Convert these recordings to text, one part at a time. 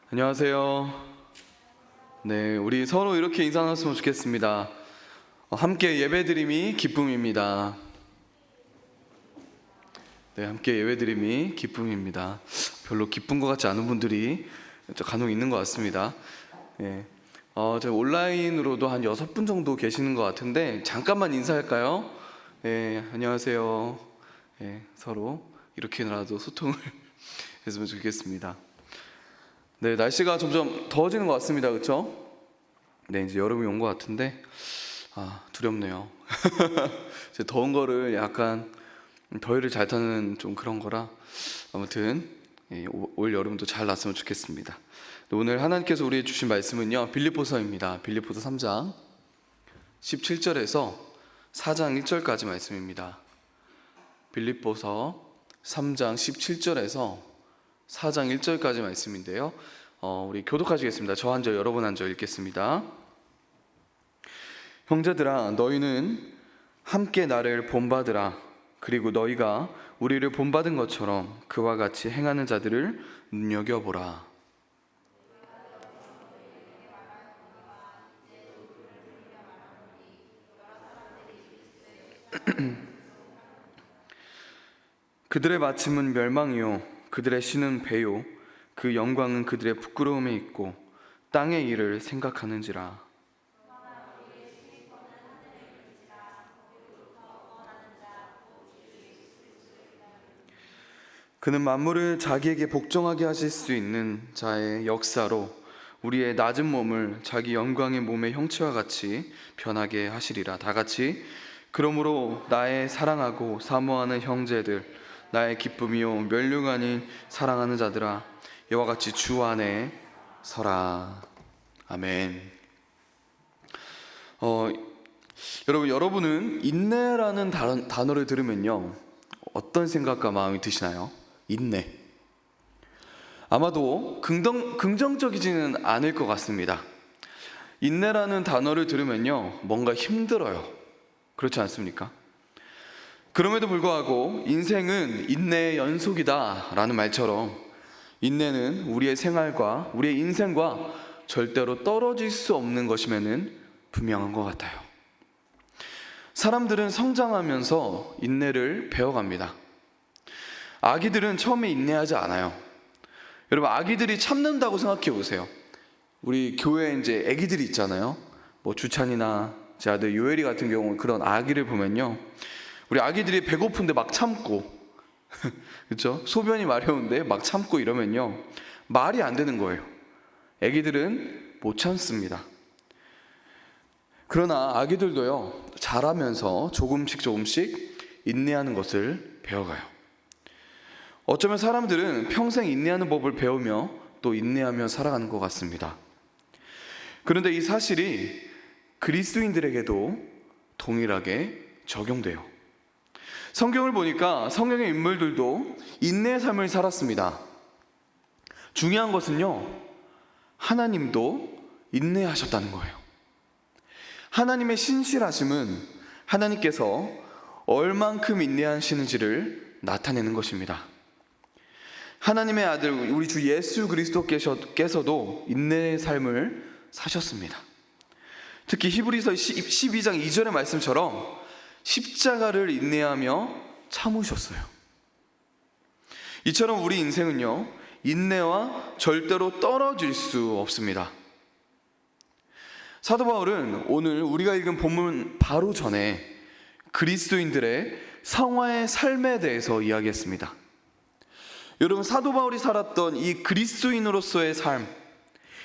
안녕하세요. 네, 우리 서로 이렇게 인사 나눴으면 좋겠습니다. 함께 예배드림이 기쁨입니다. 네, 함께 예배드림이 기쁨입니다. 별로 기쁜 것 같지 않은 분들이 간혹 있는 것 같습니다. 네, 제가 온라인으로도 한 6분 정도 계시는 것 같은데 잠깐만 인사할까요? 네, 안녕하세요. 네, 서로 이렇게라도 소통을 했으면 좋겠습니다. 네, 날씨가 점점 더워지는 것 같습니다. 그렇죠? 네, 이제 여름이 온 것 같은데 두렵네요. 이제 더운 거를 약간 더위를 잘 타는 좀 그런 거라 아무튼 올 여름도 잘 났으면 좋겠습니다. 오늘 하나님께서 우리에게 주신 말씀은요, 빌립보서입니다. 빌립보서 3장 17절에서 4장 1절까지 말씀입니다. 빌립보서 3장 17절에서 4장 1절까지 말씀인데요, 우리 교독하시겠습니다. 저 한 절, 여러분 한 절 읽겠습니다. 형제들아, 너희는 함께 나를 본받으라. 그리고 너희가 우리를 본받은 것처럼 그와 같이 행하는 자들을 눈여겨보라. 그들의 마침은 멸망이요 그들의 신은 배요 그 영광은 그들의 부끄러움에 있고 땅의 일을 생각하는지라. 그는 만물을 자기에게 복종하게 하실 수 있는 자의 역사로 우리의 낮은 몸을 자기 영광의 몸의 형체와 같이 변하게 하시리라. 다 같이. 그러므로 나의 사랑하고 사모하는 형제들, 나의 기쁨이요 면류가 아닌 사랑하는 자들아, 이와 같이 주 안에 서라. 아멘. 여러분은 인내라는 단어를 들으면요, 어떤 생각과 마음이 드시나요? 인내. 아마도 긍정적이지는 않을 것 같습니다. 인내라는 단어를 들으면요, 뭔가 힘들어요. 그렇지 않습니까? 그럼에도 불구하고 인생은 인내의 연속이다 라는 말처럼 인내는 우리의 생활과 우리의 인생과 절대로 떨어질 수 없는 것임에는 분명한 것 같아요. 사람들은 성장하면서 인내를 배워갑니다. 아기들은 처음에 인내하지 않아요. 여러분, 아기들이 참는다고 생각해 보세요. 우리 교회에 이제 아기들이 있잖아요. 뭐 주찬이나 제 아들 요엘이 같은 경우 그런 아기를 보면요, 우리 아기들이 배고픈데 막 참고 그렇죠? 소변이 마려운데 막 참고 이러면요, 말이 안 되는 거예요. 아기들은 못 참습니다. 그러나 아기들도요, 자라면서 조금씩 인내하는 것을 배워가요. 어쩌면 사람들은 평생 인내하는 법을 배우며 또 인내하며 살아가는 것 같습니다. 그런데 이 사실이 그리스도인들에게도 동일하게 적용돼요. 성경을 보니까 성경의 인물들도 인내의 삶을 살았습니다. 중요한 것은요, 하나님도 인내하셨다는 거예요. 하나님의 신실하심은 하나님께서 얼만큼 인내하시는지를 나타내는 것입니다. 하나님의 아들 우리 주 예수 그리스도께서도 인내의 삶을 사셨습니다. 특히 히브리서 12장 2절의 말씀처럼 십자가를 인내하며 참으셨어요. 이처럼 우리 인생은요, 인내와 절대로 떨어질 수 없습니다. 사도 바울은 오늘 우리가 읽은 본문 바로 전에 그리스도인들의 성화의 삶에 대해서 이야기했습니다. 여러분, 사도 바울이 살았던 이 그리스도인으로서의 삶,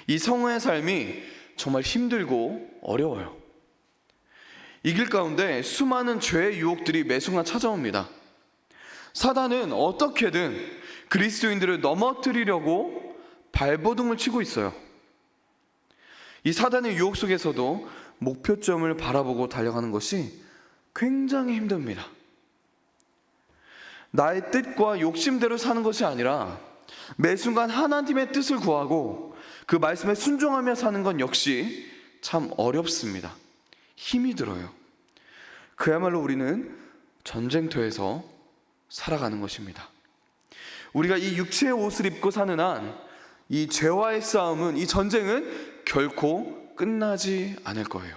이 성화의 삶이 정말 힘들고 어려워요. 이 길 가운데 수많은 죄의 유혹들이 매순간 찾아옵니다. 사단은 어떻게든 그리스도인들을 넘어뜨리려고 발버둥을 치고 있어요. 이 사단의 유혹 속에서도 목표점을 바라보고 달려가는 것이 굉장히 힘듭니다. 나의 뜻과 욕심대로 사는 것이 아니라 매 순간 하나님의 뜻을 구하고 그 말씀에 순종하며 사는 건 역시 참 어렵습니다. 힘이 들어요. 그야말로 우리는 전쟁터에서 살아가는 것입니다. 우리가 이 육체의 옷을 입고 사는 한 이 죄와의 싸움은, 이 전쟁은 결코 끝나지 않을 거예요.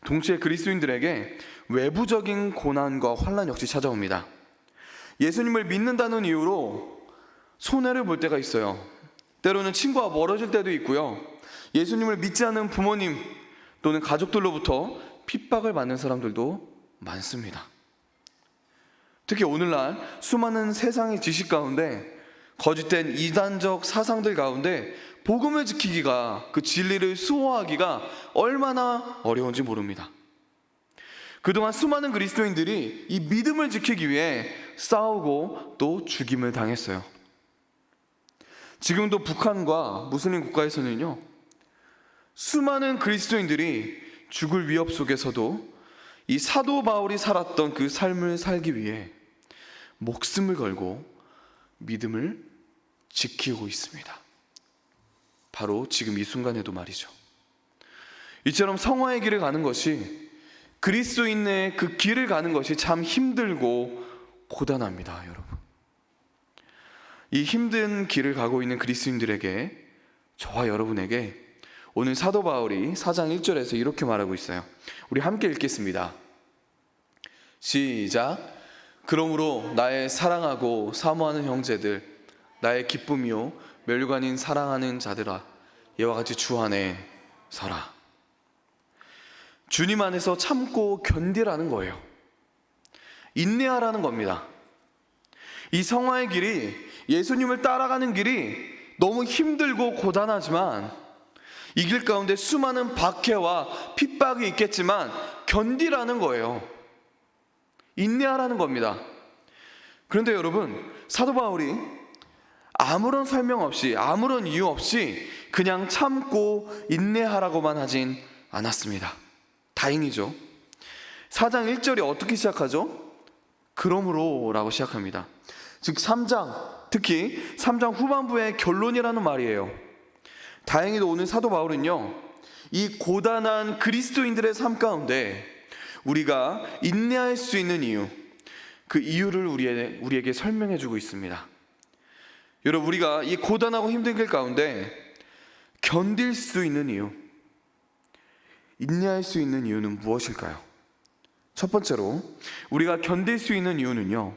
동시에 그리스도인들에게 외부적인 고난과 환난 역시 찾아옵니다. 예수님을 믿는다는 이유로 손해를 볼 때가 있어요. 때로는 친구와 멀어질 때도 있고요. 예수님을 믿지 않는 부모님 또는 가족들로부터 핍박을 받는 사람들도 많습니다. 특히 오늘날 수많은 세상의 지식 가운데, 거짓된 이단적 사상들 가운데 복음을 지키기가, 그 진리를 수호하기가 얼마나 어려운지 모릅니다. 그동안 수많은 그리스도인들이 이 믿음을 지키기 위해 싸우고 또 죽임을 당했어요. 지금도 북한과 무슬림 국가에서는요, 수많은 그리스도인들이 죽을 위협 속에서도 이 사도 바울이 살았던 그 삶을 살기 위해 목숨을 걸고 믿음을 지키고 있습니다. 바로 지금 이 순간에도 말이죠. 이처럼 성화의 길을 가는 것이, 그리스도인의 그 길을 가는 것이 참 힘들고 고단합니다, 여러분. 이 힘든 길을 가고 있는 그리스도인들에게, 저와 여러분에게 오늘 사도 바울이 4장 1절에서 이렇게 말하고 있어요. 우리 함께 읽겠습니다. 시작. 그러므로 나의 사랑하고 사모하는 형제들, 나의 기쁨이요 멸관인 사랑하는 자들아, 이와 같이 주 안에 서라. 주님 안에서 참고 견디라는 거예요. 인내하라는 겁니다. 이 성화의 길이, 예수님을 따라가는 길이 너무 힘들고 고단하지만, 이 길 가운데 수많은 박해와 핍박이 있겠지만 견디라는 거예요. 인내하라는 겁니다. 그런데 여러분, 사도 바울이 아무런 설명 없이, 아무런 이유 없이 그냥 참고 인내하라고만 하진 않았습니다. 다행이죠. 4장 1절이 어떻게 시작하죠? 그러므로 라고 시작합니다. 즉 3장, 특히 3장 후반부의 결론이라는 말이에요. 다행히도 오늘 사도 바울은요, 이 고단한 그리스도인들의 삶 가운데 우리가 인내할 수 있는 이유, 그 이유를 우리에게 설명해 주고 있습니다. 여러분, 우리가 이 고단하고 힘든 길 가운데 견딜 수 있는 이유, 인내할 수 있는 이유는 무엇일까요? 첫 번째로 우리가 견딜 수 있는 이유는요,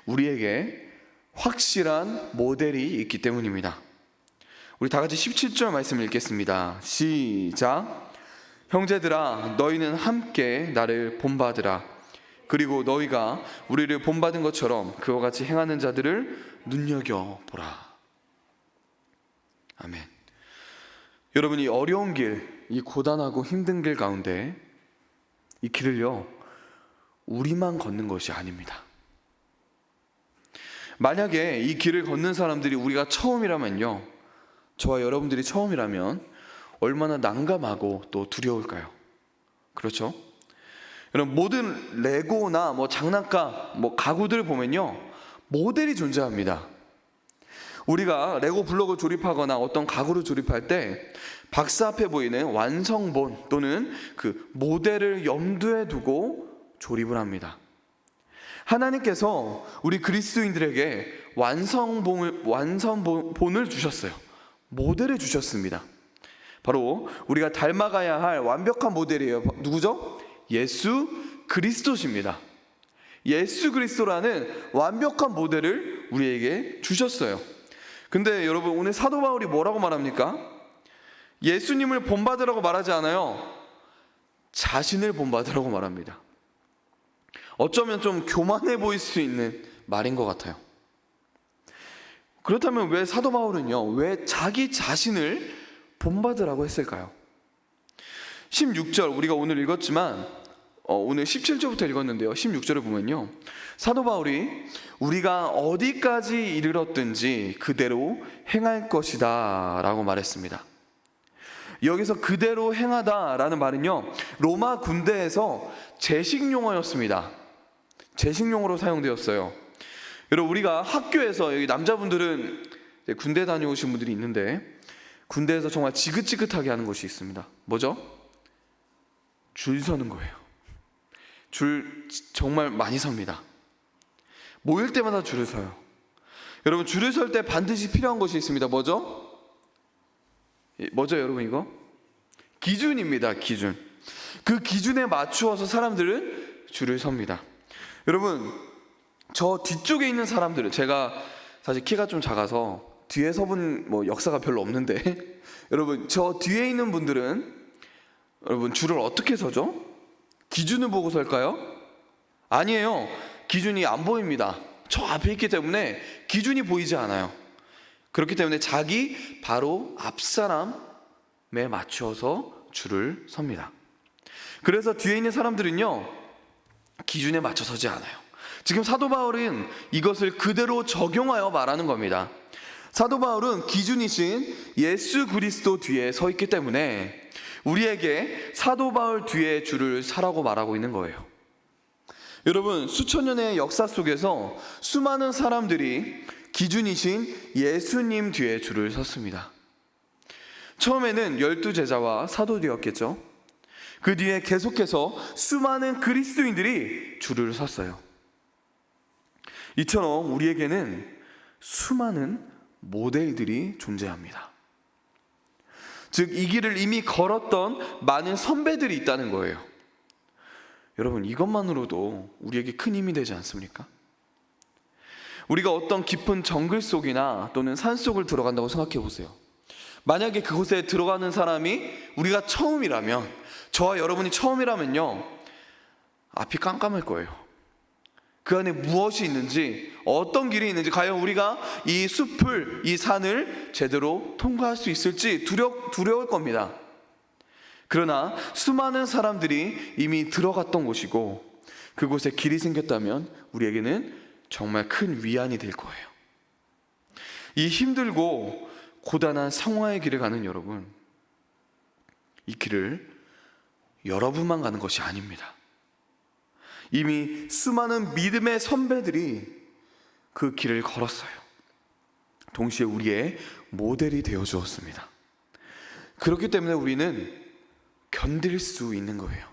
우리에게 확실한 모델이 있기 때문입니다. 우리 다 같이 17절 말씀을 읽겠습니다. 시작. 형제들아, 너희는 함께 나를 본받으라. 그리고 너희가 우리를 본받은 것처럼 그와 같이 행하는 자들을 눈여겨보라. 아멘. 여러분, 이 어려운 길, 이 고단하고 힘든 길 가운데 이 길을요, 우리만 걷는 것이 아닙니다. 만약에 이 길을 걷는 사람들이 우리가 처음이라면요, 저와 여러분들이 처음이라면 얼마나 난감하고 또 두려울까요? 그렇죠? 여러분, 모든 레고나 장난감, 가구들을 보면요, 모델이 존재합니다. 우리가 레고 블록을 조립하거나 어떤 가구를 조립할 때 박스 앞에 보이는 완성본 또는 그 모델을 염두에 두고 조립을 합니다. 하나님께서 우리 그리스도인들에게 완성본을 주셨어요. 모델을 주셨습니다. 바로 우리가 닮아가야 할 완벽한 모델이에요. 누구죠? 예수 그리스도십니다. 예수 그리스도라는 완벽한 모델을 우리에게 주셨어요. 근데 여러분, 오늘 사도 바울이 뭐라고 말합니까? 예수님을 본받으라고 말하지 않아요. 자신을 본받으라고 말합니다. 어쩌면 좀 교만해 보일 수 있는 말인 것 같아요. 그렇다면 왜 사도 바울은요, 왜 자기 자신을 본받으라고 했을까요? 16절 우리가 오늘 읽었지만 오늘 17절부터 읽었는데요, 16절을 보면요, 사도 바울이 우리가 어디까지 이르렀든지 그대로 행할 것이다 라고 말했습니다. 여기서 그대로 행하다 라는 말은요, 로마 군대에서 제식 용어였습니다. 제식 용어로 사용되었어요. 여러분, 우리가 학교에서, 여기 남자분들은 군대 다녀오신 분들이 있는데, 군대에서 정말 지긋지긋하게 하는 것이 있습니다. 뭐죠? 줄 서는 거예요. 줄 정말 많이 섭니다. 모일 때마다 줄을 서요. 여러분, 줄을 설 때 반드시 필요한 것이 있습니다. 뭐죠? 뭐죠, 여러분? 이거 기준입니다. 기준. 그 기준에 맞추어서 사람들은 줄을 섭니다. 여러분, 저 뒤쪽에 있는 사람들은, 제가 사실 키가 좀 작아서 뒤에 서본 역사가 별로 없는데 여러분, 저 뒤에 있는 분들은 여러분 줄을 어떻게 서죠? 기준을 보고 설까요? 아니에요. 기준이 안 보입니다. 저 앞에 있기 때문에 기준이 보이지 않아요. 그렇기 때문에 자기 바로 앞 사람에 맞추어서 줄을 섭니다. 그래서 뒤에 있는 사람들은요, 기준에 맞춰 서지 않아요. 지금 사도 바울은 이것을 그대로 적용하여 말하는 겁니다. 사도 바울은 기준이신 예수 그리스도 뒤에 서 있기 때문에 우리에게 사도 바울 뒤에 줄을 서라고 말하고 있는 거예요. 여러분, 수천 년의 역사 속에서 수많은 사람들이 기준이신 예수님 뒤에 줄을 섰습니다. 처음에는 12제자와 사도되었겠죠. 그 뒤에 계속해서 수많은 그리스도인들이 줄을 섰어요. 이처럼 우리에게는 수많은 모델들이 존재합니다. 즉, 이 길을 이미 걸었던 많은 선배들이 있다는 거예요. 여러분, 이것만으로도 우리에게 큰 힘이 되지 않습니까? 우리가 어떤 깊은 정글 속이나 또는 산 속을 들어간다고 생각해 보세요. 만약에 그곳에 들어가는 사람이 우리가 처음이라면, 저와 여러분이 처음이라면요, 앞이 깜깜할 거예요. 그 안에 무엇이 있는지, 어떤 길이 있는지, 과연 우리가 이 숲을, 이 산을 제대로 통과할 수 있을지 두려울 겁니다. 그러나 수많은 사람들이 이미 들어갔던 곳이고 그곳에 길이 생겼다면 우리에게는 정말 큰 위안이 될 거예요. 이 힘들고 고단한 성화의 길을 가는 여러분, 이 길을 여러분만 가는 것이 아닙니다. 이미 수많은 믿음의 선배들이 그 길을 걸었어요. 동시에 우리의 모델이 되어 주었습니다. 그렇기 때문에 우리는 견딜 수 있는 거예요.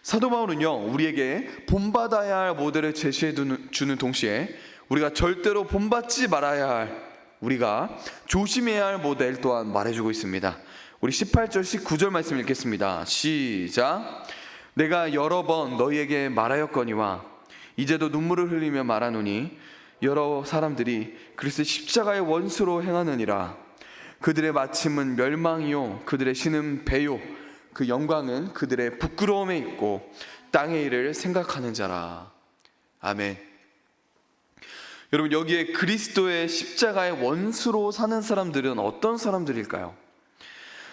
사도 바울은요, 우리에게 본받아야 할 모델을 제시해 주는 동시에 우리가 절대로 본받지 말아야 할, 우리가 조심해야 할 모델 또한 말해주고 있습니다. 우리 18절 19절 말씀 읽겠습니다. 시작. 내가 여러 번 너희에게 말하였거니와 이제도 눈물을 흘리며 말하노니 여러 사람들이 그리스도의 십자가의 원수로 행하느니라. 그들의 마침은 멸망이요 그들의 신은 배요 그 영광은 그들의 부끄러움에 있고 땅의 일을 생각하는 자라. 아멘. 여러분, 여기에 그리스도의 십자가의 원수로 사는 사람들은 어떤 사람들일까요?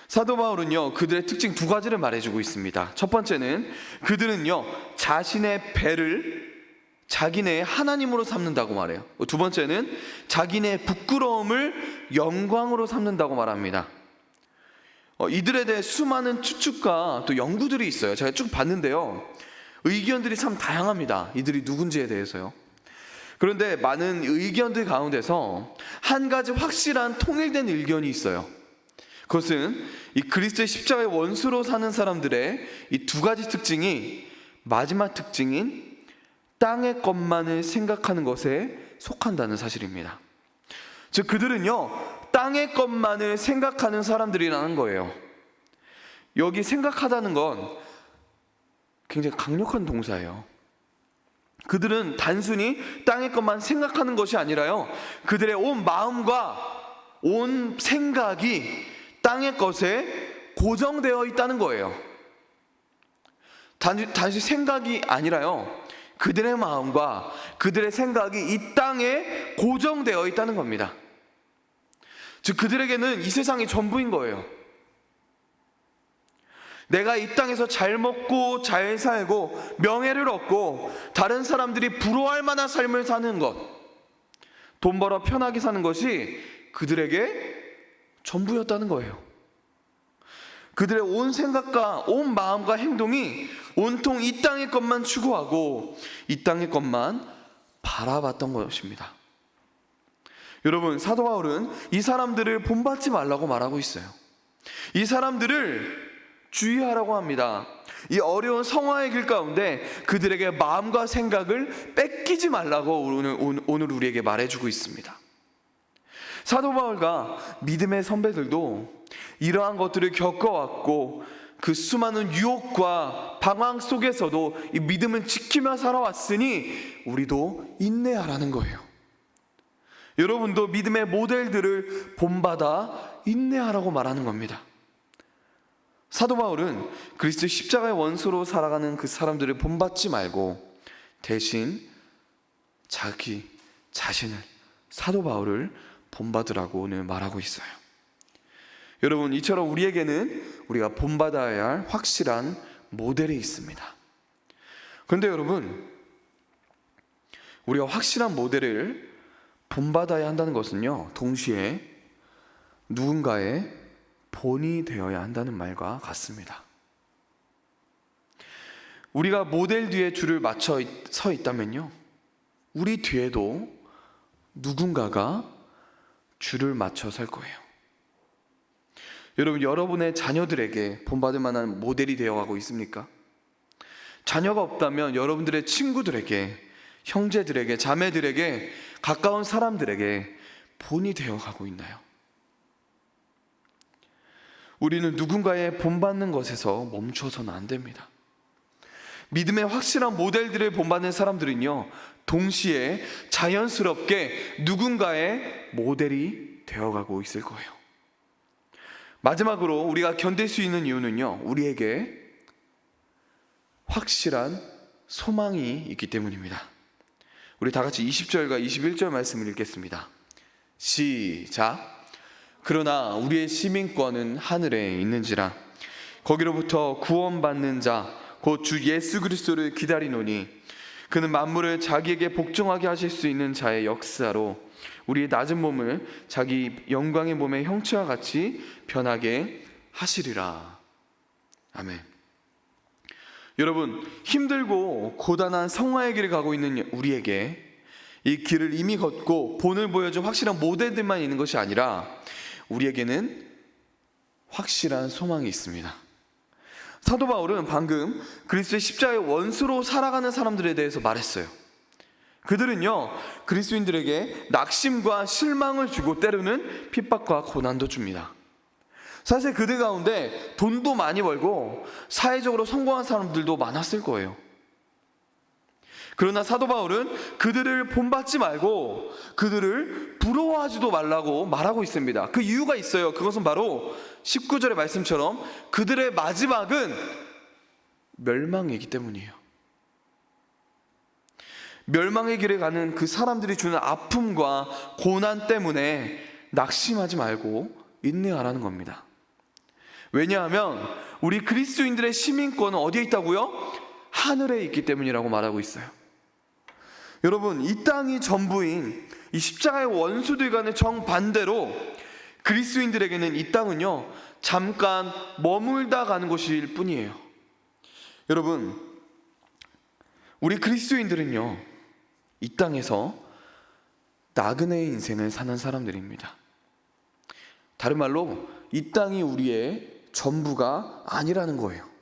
사도 바울은요, 그들의 특징 두 가지를 말해주고 있습니다. 첫 번째는 그들은요, 자신의 배를 자기네의 하나님으로 삼는다고 말해요. 두 번째는 자기네의 부끄러움을 영광으로 삼는다고 말합니다. 이들에 대해 수많은 추측과 또 연구들이 있어요. 제가 쭉 봤는데요, 의견들이 참 다양합니다. 이들이 누군지에 대해서요. 그런데 많은 의견들 가운데서 한 가지 확실한 통일된 의견이 있어요. 그것은 이 그리스도의 십자가의 원수로 사는 사람들의 이 두 가지 특징이 마지막 특징인 땅의 것만을 생각하는 것에 속한다는 사실입니다. 즉, 그들은요, 땅의 것만을 생각하는 사람들이라는 거예요. 여기 생각하다는 건 굉장히 강력한 동사예요. 그들은 단순히 땅의 것만 생각하는 것이 아니라요, 그들의 온 마음과 온 생각이 땅의 것에 고정되어 있다는 거예요. 단지 생각이 아니라요, 그들의 마음과 그들의 생각이 이 땅에 고정되어 있다는 겁니다. 즉, 그들에게는 이 세상이 전부인 거예요. 내가 이 땅에서 잘 먹고 잘 살고 명예를 얻고 다른 사람들이 부러워할 만한 삶을 사는 것, 돈 벌어 편하게 사는 것이 그들에게 전부였다는 거예요. 그들의 온 생각과 온 마음과 행동이 온통 이 땅의 것만 추구하고 이 땅의 것만 바라봤던 것입니다. 여러분, 사도 바울은 이 사람들을 본받지 말라고 말하고 있어요. 이 사람들을 주의하라고 합니다. 이 어려운 성화의 길 가운데 그들에게 마음과 생각을 뺏기지 말라고 오늘 우리에게 말해주고 있습니다. 사도 바울과 믿음의 선배들도 이러한 것들을 겪어왔고 그 수많은 유혹과 방황 속에서도 이 믿음을 지키며 살아왔으니 우리도 인내하라는 거예요. 여러분도 믿음의 모델들을 본받아 인내하라고 말하는 겁니다. 사도 바울은 그리스도 십자가의 원수로 살아가는 그 사람들을 본받지 말고 대신 자기 자신을, 사도 바울을 본받으라고 오늘 말하고 있어요. 여러분, 이처럼 우리에게는 우리가 본받아야 할 확실한 모델이 있습니다. 그런데 여러분, 우리가 확실한 모델을 본받아야 한다는 것은요, 동시에 누군가의 본이 되어야 한다는 말과 같습니다. 우리가 모델 뒤에 줄을 맞춰 서 있다면요, 우리 뒤에도 누군가가 줄을 맞춰 설 거예요. 여러분, 여러분의 자녀들에게 본받을 만한 모델이 되어가고 있습니까? 자녀가 없다면 여러분들의 친구들에게, 형제들에게, 자매들에게, 가까운 사람들에게 본이 되어가고 있나요? 우리는 누군가의 본받는 것에서 멈춰서는 안 됩니다. 믿음의 확실한 모델들을 본받는 사람들은요, 동시에 자연스럽게 누군가의 모델이 되어가고 있을 거예요. 마지막으로 우리가 견딜 수 있는 이유는요, 우리에게 확실한 소망이 있기 때문입니다. 우리 다 같이 20절과 21절 말씀을 읽겠습니다. 시작. 그러나 우리의 시민권은 하늘에 있는지라 거기로부터 구원받는 자 곧 주 예수 그리스도를 기다리노니 그는 만물을 자기에게 복종하게 하실 수 있는 자의 역사로 우리의 낮은 몸을 자기 영광의 몸의 형체와 같이 변하게 하시리라. 아멘. 여러분, 힘들고 고단한 성화의 길을 가고 있는 우리에게 이 길을 이미 걷고 본을 보여준 확실한 모델들만 있는 것이 아니라 우리에게는 확실한 소망이 있습니다. 사도 바울은 방금 그리스도의 십자가의 원수로 살아가는 사람들에 대해서 말했어요. 그들은요, 그리스도인들에게 낙심과 실망을 주고 때로는 핍박과 고난도 줍니다. 사실 그들 가운데 돈도 많이 벌고 사회적으로 성공한 사람들도 많았을 거예요. 그러나 사도 바울은 그들을 본받지 말고 그들을 부러워하지도 말라고 말하고 있습니다. 그 이유가 있어요. 그것은 바로 19절의 말씀처럼 그들의 마지막은 멸망이기 때문이에요. 멸망의 길에 가는 그 사람들이 주는 아픔과 고난 때문에 낙심하지 말고 인내하라는 겁니다. 왜냐하면 우리 그리스도인들의 시민권은 어디에 있다고요? 하늘에 있기 때문이라고 말하고 있어요. 여러분, 이 땅이 전부인 이 십자가의 원수들과는 정반대로 그리스도인들에게는 이 땅은요, 잠깐 머물다 가는 곳일 뿐이에요. 여러분, 우리 그리스도인들은요, 이 땅에서 나그네의 인생을 사는 사람들입니다. 다른 말로 이 땅이 우리의 전부가 아니라는 거예요.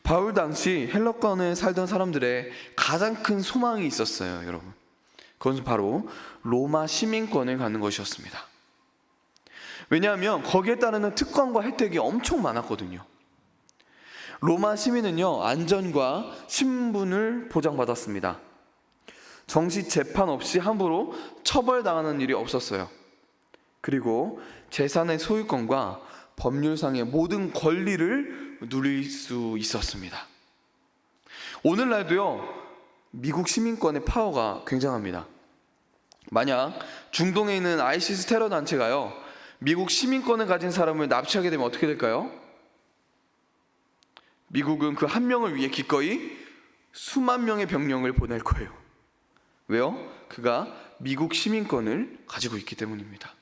바울 당시 헬라권에 살던 사람들의 가장 큰 소망이 있었어요, 여러분. 그것은 바로 로마 시민권을 갖는 것이었습니다. 왜냐하면 거기에 따르는 특권과 혜택이 엄청 많았거든요. 로마 시민은요, 안전과 신분을 보장받았습니다. 정식 재판 없이 함부로 처벌당하는 일이 없었어요. 그리고 재산의 소유권과 법률상의 모든 권리를 누릴 수 있었습니다. 오늘날도요, 미국 시민권의 파워가 굉장합니다. 만약 중동에 있는 아이시스 테러 단체가요, 미국 시민권을 가진 사람을 납치하게 되면 어떻게 될까요? 미국은 그 한 명을 위해 기꺼이 수만 명의 병력을 보낼 거예요. 왜요? 그가 미국 시민권을 가지고 있기 때문입니다.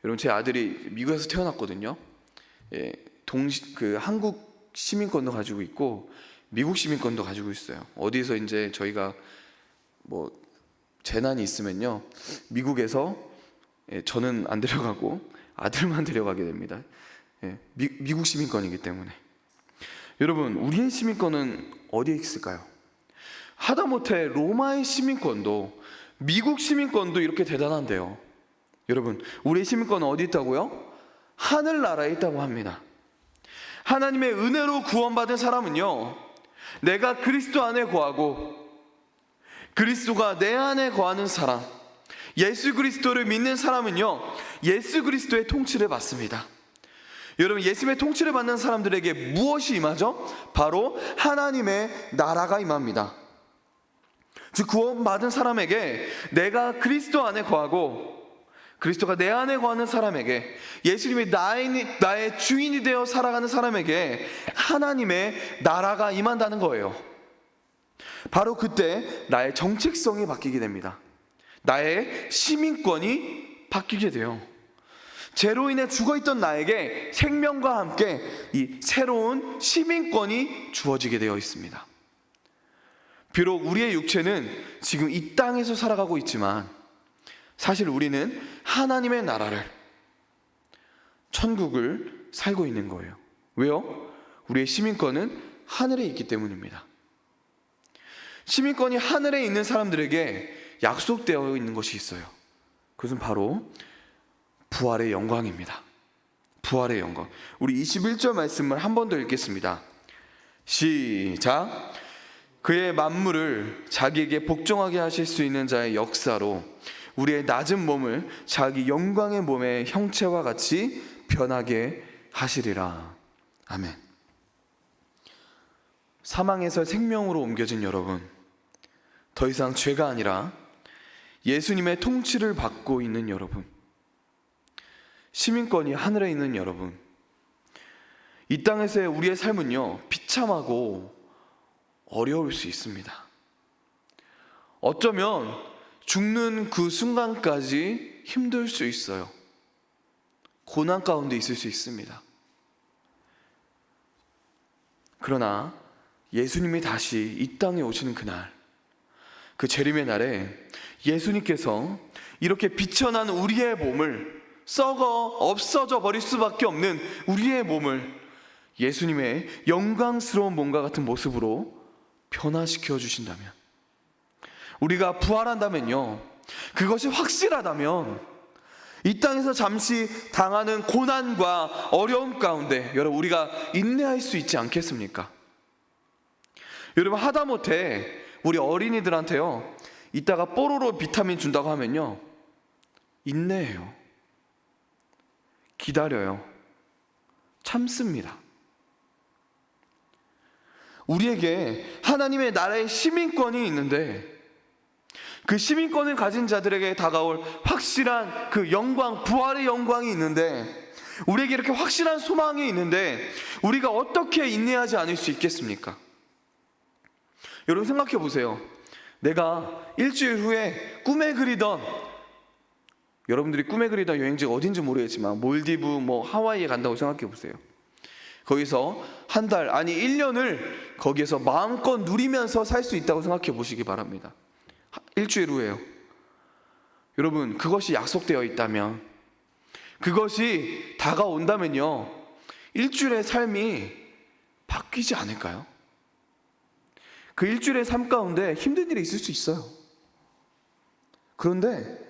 여러분, 제 아들이 미국에서 태어났거든요. 한국 시민권도 가지고 있고 미국 시민권도 가지고 있어요. 어디서 이제 저희가 뭐 재난이 있으면요, 미국에서 저는 안 데려가고 아들만 데려가게 됩니다. 미국 시민권이기 때문에. 여러분, 우리의 시민권은 어디에 있을까요? 하다못해 로마의 시민권도, 미국 시민권도 이렇게 대단한데요. 여러분, 우리의 시민권은 어디 있다고요? 하늘나라에 있다고 합니다. 하나님의 은혜로 구원받은 사람은요, 내가 그리스도 안에 거하고 그리스도가 내 안에 거하는 사람, 예수 그리스도를 믿는 사람은요, 예수 그리스도의 통치를 받습니다. 여러분, 예수님의 통치를 받는 사람들에게 무엇이 임하죠? 바로 하나님의 나라가 임합니다. 즉, 구원받은 사람에게, 내가 그리스도 안에 거하고 그리스도가 내 안에 거하는 사람에게, 예수님이 나의 주인이 되어 살아가는 사람에게 하나님의 나라가 임한다는 거예요. 바로 그때 나의 정체성이 바뀌게 됩니다. 나의 시민권이 바뀌게 돼요. 죄로 인해 죽어있던 나에게 생명과 함께 이 새로운 시민권이 주어지게 되어 있습니다. 비록 우리의 육체는 지금 이 땅에서 살아가고 있지만 사실 우리는 하나님의 나라를, 천국을 살고 있는 거예요. 왜요? 우리의 시민권은 하늘에 있기 때문입니다. 시민권이 하늘에 있는 사람들에게 약속되어 있는 것이 있어요. 그것은 바로 부활의 영광입니다. 부활의 영광. 우리 21절 말씀을 한 번 더 읽겠습니다. 시작. 그의 만물을 자기에게 복종하게 하실 수 있는 자의 역사로 우리의 낮은 몸을 자기 영광의 몸의 형체와 같이 변하게 하시리라. 아멘. 사망에서 생명으로 옮겨진 여러분, 더 이상 죄가 아니라 예수님의 통치를 받고 있는 여러분, 시민권이 하늘에 있는 여러분, 이 땅에서의 우리의 삶은요, 비참하고 어려울 수 있습니다. 어쩌면 죽는 그 순간까지 힘들 수 있어요. 고난 가운데 있을 수 있습니다. 그러나 예수님이 다시 이 땅에 오시는 그날, 그 재림의 날에 예수님께서 이렇게 비천한 우리의 몸을, 썩어 없어져 버릴 수밖에 없는 우리의 몸을 예수님의 영광스러운 몸과 같은 모습으로 변화시켜 주신다면, 우리가 부활한다면요, 그것이 확실하다면 이 땅에서 잠시 당하는 고난과 어려움 가운데 여러분, 우리가 인내할 수 있지 않겠습니까? 여러분, 하다못해 우리 어린이들한테요, 이따가 뽀로로 비타민 준다고 하면요, 인내해요. 기다려요. 참습니다. 우리에게 하나님의 나라의 시민권이 있는데, 그 시민권을 가진 자들에게 다가올 확실한 그 영광, 부활의 영광이 있는데, 우리에게 이렇게 확실한 소망이 있는데 우리가 어떻게 인내하지 않을 수 있겠습니까? 여러분, 생각해 보세요. 내가 일주일 후에 꿈에 그리던, 여러분들이 꿈에 그리던 여행지가 어딘지 모르겠지만 몰디브, 하와이에 간다고 생각해 보세요. 거기서 한 달, 아니 1년을 거기에서 마음껏 누리면서 살 수 있다고 생각해 보시기 바랍니다. 일주일 후에요. 여러분, 그것이 약속되어 있다면, 그것이 다가온다면요, 일주일의 삶이 바뀌지 않을까요? 그 일주일의 삶 가운데 힘든 일이 있을 수 있어요. 그런데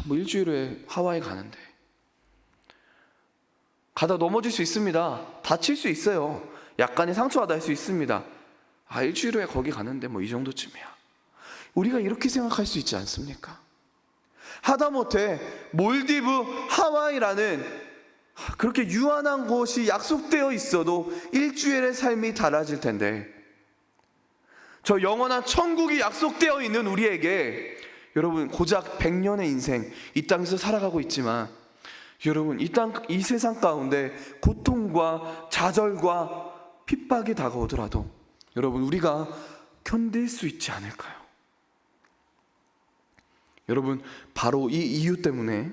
일주일 후에 하와이 가는데 가다 넘어질 수 있습니다. 다칠 수 있어요. 약간의 상처가 날 수 있습니다. 일주일 후에 거기 가는데 이 정도쯤이야. 우리가 이렇게 생각할 수 있지 않습니까? 하다못해 몰디브, 하와이라는 그렇게 유한한 곳이 약속되어 있어도 일주일의 삶이 달라질 텐데, 저 영원한 천국이 약속되어 있는 우리에게 여러분, 고작 100년의 인생 이 땅에서 살아가고 있지만, 여러분, 이 세상 가운데 고통과 좌절과 핍박이 다가오더라도 여러분, 우리가 견딜 수 있지 않을까요? 여러분, 바로 이 이유 때문에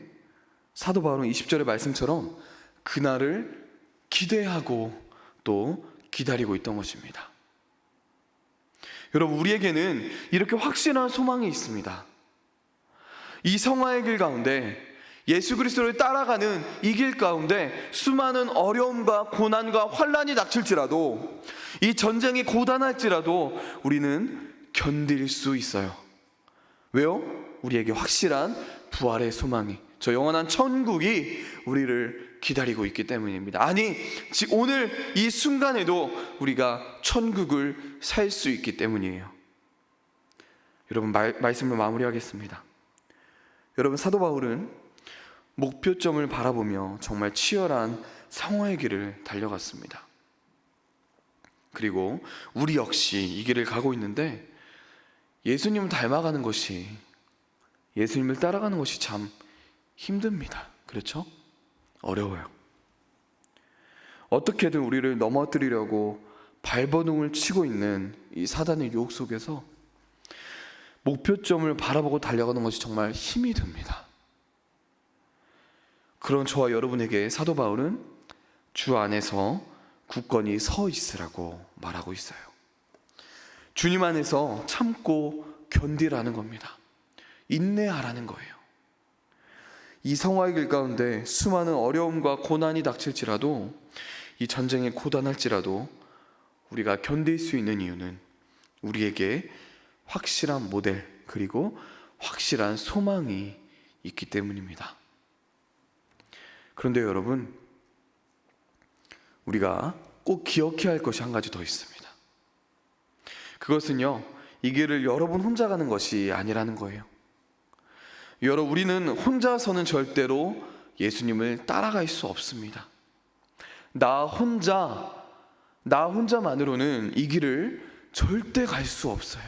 사도 바울은 20절의 말씀처럼 그날을 기대하고 또 기다리고 있던 것입니다. 여러분, 우리에게는 이렇게 확실한 소망이 있습니다. 이 성화의 길 가운데 예수 그리스도를 따라가는 이 길 가운데 수많은 어려움과 고난과 환난이 닥칠지라도, 이 전쟁이 고단할지라도 우리는 견딜 수 있어요. 왜요? 우리에게 확실한 부활의 소망이, 저 영원한 천국이 우리를 기다리고 있기 때문입니다. 아니, 오늘 이 순간에도 우리가 천국을 살 수 있기 때문이에요. 여러분, 말씀을 마무리하겠습니다. 여러분, 사도 바울은 목표점을 바라보며 정말 치열한 성화의 길을 달려갔습니다. 그리고 우리 역시 이 길을 가고 있는데, 예수님을 닮아가는 것이, 예수님을 따라가는 것이 참 힘듭니다. 그렇죠? 어려워요. 어떻게든 우리를 넘어뜨리려고 발버둥을 치고 있는 이 사단의 유혹 속에서 목표점을 바라보고 달려가는 것이 정말 힘이 듭니다. 그런 저와 여러분에게 사도 바울은 주 안에서 굳건히 서 있으라고 말하고 있어요. 주님 안에서 참고 견디라는 겁니다. 인내하라는 거예요. 이 성화의 길 가운데 수많은 어려움과 고난이 닥칠지라도, 이 전쟁이 고단할지라도 우리가 견딜 수 있는 이유는 우리에게 확실한 모델, 그리고 확실한 소망이 있기 때문입니다. 그런데 여러분, 우리가 꼭 기억해야 할 것이 한 가지 더 있습니다. 그것은요, 이 길을 여러분 혼자 가는 것이 아니라는 거예요. 여러분, 우리는 혼자서는 절대로 예수님을 따라갈 수 없습니다. 나 혼자만으로는 이 길을 절대 갈 수 없어요.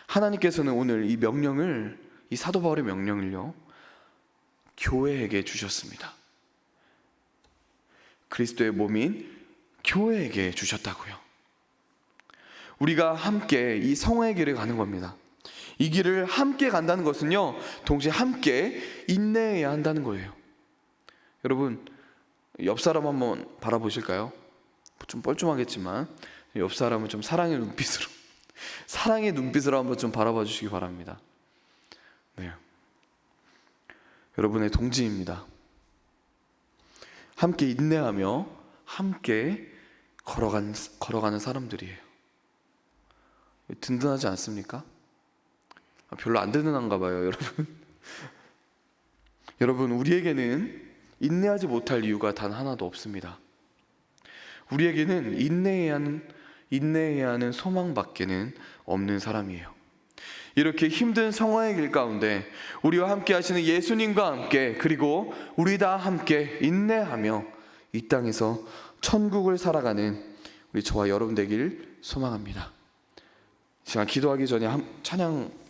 하나님께서는 오늘 이 명령을, 이 사도 바울의 명령을요, 교회에게 주셨습니다. 그리스도의 몸인 교회에게 주셨다고요. 우리가 함께 이 성화의 길을 가는 겁니다. 이 길을 함께 간다는 것은요, 동시에 함께 인내해야 한다는 거예요. 여러분, 옆 사람 한번 바라보실까요? 좀 뻘쭘하겠지만 옆 사람을 좀 사랑의 눈빛으로 한번 좀 바라봐 주시기 바랍니다. 네, 여러분의 동지입니다. 함께 인내하며 함께 걸어가는 사람들이에요. 든든하지 않습니까? 별로 안 든든한가 봐요, 여러분. 여러분, 우리에게는 인내하지 못할 이유가 단 하나도 없습니다. 우리에게는 인내해야 하는 소망밖에는 없는 사람이에요. 이렇게 힘든 성화의 길 가운데 우리와 함께 하시는 예수님과 함께, 그리고 우리 다 함께 인내하며 이 땅에서 천국을 살아가는 우리 저와 여러분 되길 소망합니다. 시간 기도하기 전에 찬양